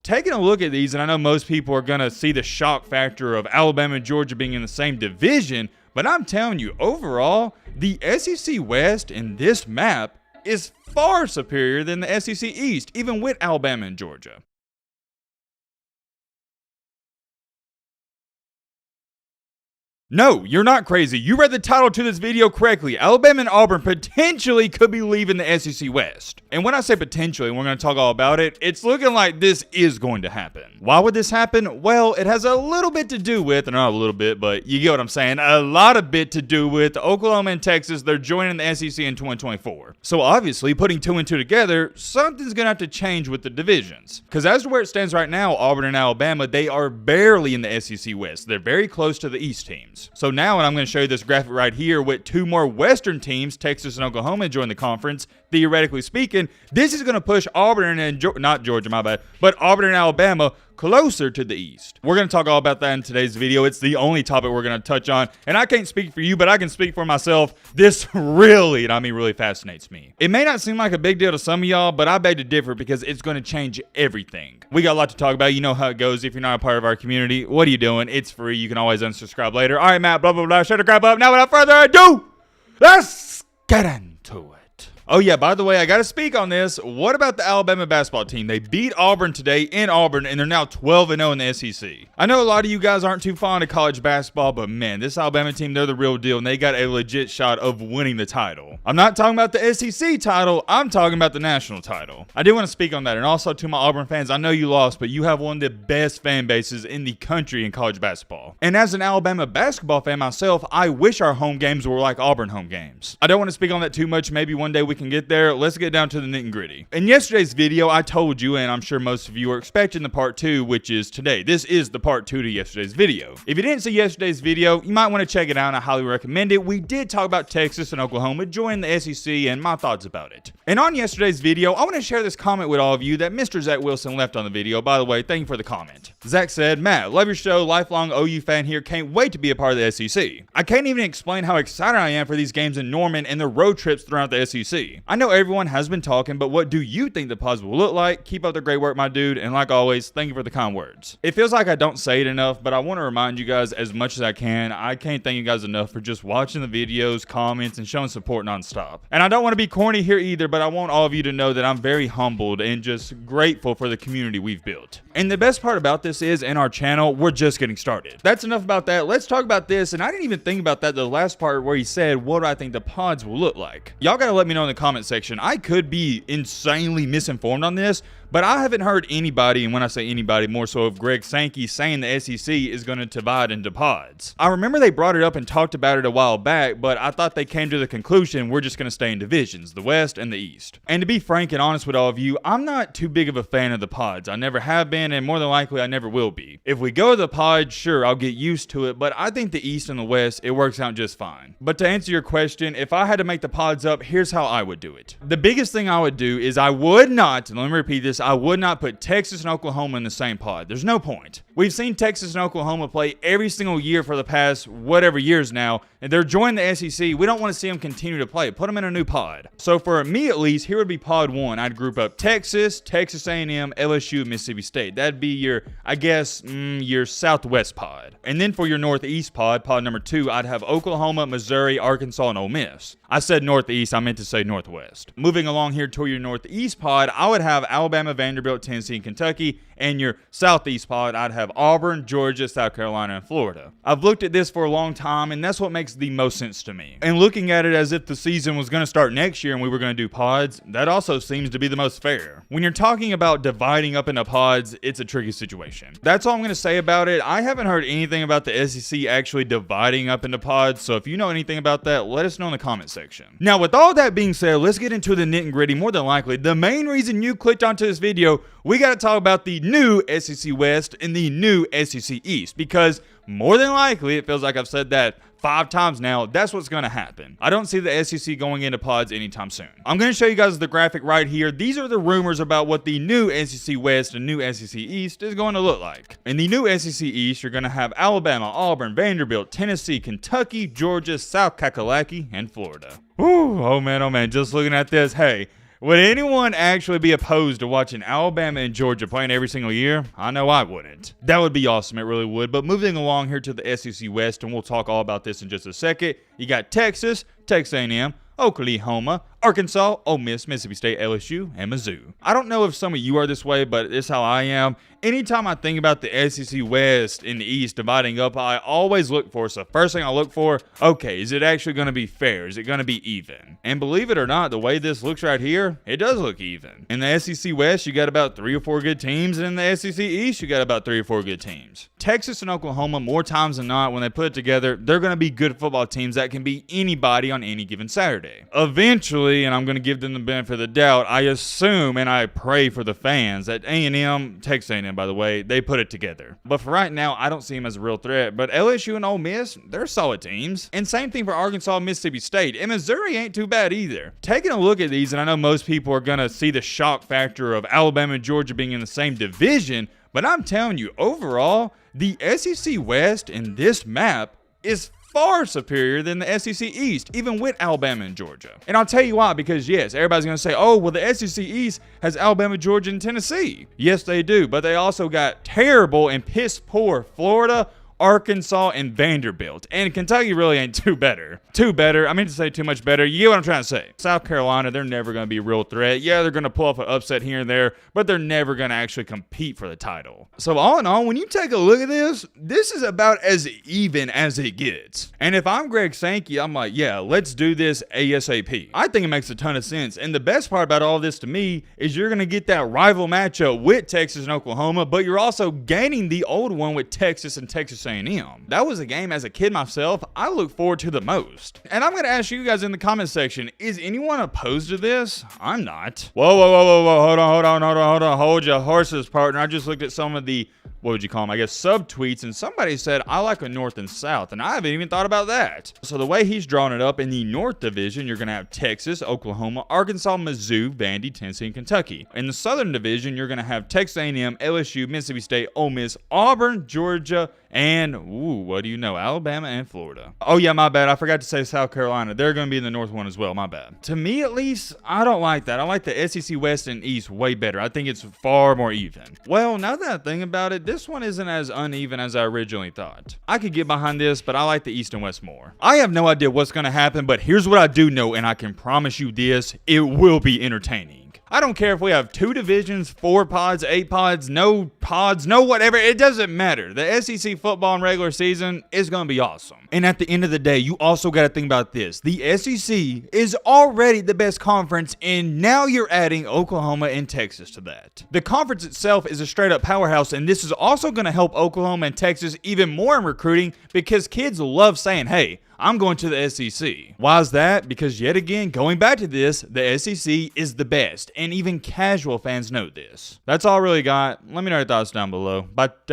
taking a look at these, and I know most people are going to see the shock factor of Alabama and Georgia being in the same division, but I'm telling you, overall, the SEC West in this map is far superior than the SEC East, even with Alabama and Georgia. No, you're not crazy. You read the title to this video correctly. Alabama and Auburn potentially could be leaving the SEC West. And when I say potentially, and we're going to talk all about it, it's looking like this is going to happen. Why would this happen? Well, it has a little bit to do with, and not a little bit, but you get what I'm saying, a lot of bit to do with Oklahoma and Texas. They're joining the SEC in 2024. So obviously, putting 2 and 2 together, something's going to have to change with the divisions. Because as to where it stands right now, Auburn and Alabama, they are barely in the SEC West. They're very close to the East teams. So now, and I'm going to show you this graphic right here with 2 more Western teams, Texas and Oklahoma, join the conference. Theoretically speaking, this is going to push Auburn and not Georgia, my bad, but Auburn and Alabama closer to the East. We're going to talk all about that in today's video. It's the only topic we're going to touch on, and I can't speak for you, but I can speak for myself. This really, and I mean really, fascinates me. It may not seem like a big deal to some of y'all, but I beg to differ because it's going to change everything. We got a lot to talk about. You know how it goes. If you're not a part of our community, what are you doing? It's free. You can always unsubscribe later. All right, Matt, blah, blah, blah. Shut the crap up. Now, without further ado, let's get into it. Oh yeah, by the way, I got to speak on this. What about the Alabama basketball team? They beat Auburn today in Auburn, and they're now 12-0 in the SEC. I know a lot of you guys aren't too fond of college basketball, but man, this Alabama team, they're the real deal, and they got a legit shot of winning the title. I'm not talking about the SEC title. I'm talking about the national title. I do want to speak on that, and also to my Auburn fans, I know you lost, but you have one of the best fan bases in the country in college basketball. And as an Alabama basketball fan myself, I wish our home games were like Auburn home games. I don't want to speak on that too much. Maybe one day we can get there. Let's get down to the nitty and gritty. In yesterday's video, I told you, and I'm sure most of you are expecting the part 2, which is today. This is the part 2 to yesterday's video. If you didn't see yesterday's video, you might want to check it out, and I highly recommend it. We did talk about Texas and Oklahoma joining the SEC and my thoughts about it. And on yesterday's video, I want to share this comment with all of you that Mr. Zach Wilson left on the video. By the way, thank you for the comment. Zach said, Matt, love your show, lifelong OU fan here, can't wait to be a part of the SEC. I can't even explain how excited I am for these games in Norman and the road trips throughout the SEC. I know everyone has been talking, but what do you think the pods will look like? Keep up the great work, my dude, and like always, thank you for the kind words. It feels like I don't say it enough, but I want to remind you guys as much as I can. I can't thank you guys enough for just watching the videos, comments, and showing support nonstop. And I don't want to be corny here either, but I want all of you to know that I'm very humbled and just grateful for the community we've built. And the best part about this is, in our channel, we're just getting started. That's enough about that. Let's talk about this, and I didn't even think about that the last part where he said, what do I think the pods will look like? Y'all gotta let me know in the comment section. I could be insanely misinformed on this, but I haven't heard anybody, and when I say anybody, more so of Greg Sankey, saying the SEC is going to divide into pods. I remember they brought it up and talked about it a while back, but I thought they came to the conclusion we're just going to stay in divisions, the West and the East. And to be frank and honest with all of you, I'm not too big of a fan of the pods. I never have been, and more than likely I never will be. If we go to the pods, sure, I'll get used to it, but I think the East and the West, it works out just fine. But to answer your question, if I had to make the pods up, here's how I would do it. The biggest thing I would do is I would not, and let me repeat this, I would not put Texas and Oklahoma in the same pod. There's no point. We've seen Texas and Oklahoma play every single year for the past whatever years now, and they're joining the SEC. We don't want to see them continue to play. Put them in a new pod. So for me at least, here would be pod 1. I'd group up Texas, Texas A&M, LSU, Mississippi State. That'd be your, I guess, your Southwest pod. And then for your Northeast pod, pod number 2, I'd have Oklahoma, Missouri, Arkansas, and Ole Miss. I said Northeast, I meant to say Northwest. Moving along here to your Northeast pod, I would have Alabama, Vanderbilt, Tennessee, and Kentucky. And your Southeast pod, I'd have Auburn, Georgia, South Carolina, and Florida. I've looked at this for a long time, and that's what makes the most sense to me. And looking at it as if the season was going to start next year and we were going to do pods, that also seems to be the most fair. When you're talking about dividing up into pods, it's a tricky situation. That's all I'm going to say about it. I haven't heard anything about the SEC actually dividing up into pods, so if you know anything about that, let us know in the comment section. Now, with all that being said, let's get into the nitty and gritty. More than likely, the main reason you clicked onto this video, we got to talk about the new SEC West and the new SEC East, because more than likely, it feels like I've said that 5 times now, that's what's going to happen. I don't see the SEC going into pods anytime soon. I'm going to show you guys the graphic right here. These are the rumors about what the new SEC West and new SEC East is going to look like. In the new SEC East, you're going to have Alabama, Auburn, Vanderbilt, Tennessee, Kentucky, Georgia, South Kakalaki, and Florida. Ooh, oh man, just looking at this, hey, Would anyone actually be opposed to watching Alabama and Georgia playing every single year? I know I wouldn't. That would be awesome. It really would. But moving along here to the SEC West, and we'll talk all about this in just a second. You got Texas, Texas A&M, Oklahoma, Arkansas, Ole Miss, Mississippi State, LSU, and Mizzou. I don't know if some of you are this way, but it's how I am. Anytime I think about the SEC West and the East dividing up, I always look for, so first thing I look for, okay, is it actually going to be fair? Is it going to be even? And believe it or not, the way this looks right here, it does look even. In the SEC West, you got about 3 or 4 good teams, and in the SEC East, you got about 3 or 4 good teams. Texas and Oklahoma, more times than not, when they put it together, they're going to be good football teams that can beat anybody on any given Saturday. Eventually, and I'm going to give them the benefit of the doubt, I assume and I pray for the fans that A&M, Texas A&M by the way, they put it together. But for right now, I don't see them as a real threat. But LSU and Ole Miss, they're solid teams. And same thing for Arkansas and Mississippi State. And Missouri ain't too bad either. Taking a look at these, and I know most people are going to see the shock factor of Alabama and Georgia being in the same division, but I'm telling you, overall, the SEC West in this map is far superior than the SEC East, even with Alabama and Georgia. And I'll tell you why, because yes, everybody's going to say, oh, well, the SEC East has Alabama, Georgia, and Tennessee. Yes, they do, but they also got terrible and piss poor Florida, Arkansas, and Vanderbilt. And Kentucky really ain't too better. I mean to say too much better. You get what I'm trying to say. South Carolina, they're never going to be a real threat. Yeah, they're going to pull off an upset here and there, but they're never going to actually compete for the title. So all in all, when you take a look at this is about as even as it gets. And if I'm Greg Sankey, I'm like, yeah, let's do this ASAP. I think it makes a ton of sense. And the best part about all this to me is you're going to get that rival matchup with Texas and Oklahoma, but you're also gaining the old one with Texas and Texas A&M. That was a game as a kid myself I look forward to the most. And I'm going to ask you guys in the comment section, is anyone opposed to this? I'm not. Whoa, hold on, hold your horses, partner. I just looked at some of the, what would you call them, I guess subtweets, and somebody said, I like a North and South, and I haven't even thought about that. So the way he's drawn it up, in the North Division, you're going to have Texas, Oklahoma, Arkansas, Mizzou, Vandy, Tennessee, and Kentucky. In the Southern Division, you're going to have Texas A&M, LSU, Mississippi State, Ole Miss, Auburn, Georgia, and, what do you know, Alabama and Florida. Oh yeah, my bad. I forgot to say South Carolina. They're going to be in the North one as well. My bad. To me, at least, I don't like that. I like the SEC West and East way better. I think it's far more even. Well, now that I think about it, this one isn't as uneven as I originally thought. I could get behind this, but I like the East and West more. I have no idea what's going to happen, but here's what I do know, and I can promise you this, it will be entertaining. I don't care if we have 2 divisions, 4 pods, 8 pods, no whatever. It doesn't matter. The SEC football in regular season is going to be awesome. And at the end of the day, you also got to think about this. The SEC is already the best conference, and now you're adding Oklahoma and Texas to that. The conference itself is a straight up powerhouse, and this is also going to help Oklahoma and Texas even more in recruiting because kids love saying, hey, I'm going to the SEC. Why is that? Because yet again, going back to this, the SEC is the best, and even casual fans know this. That's all I really got. Let me know your thoughts down below. But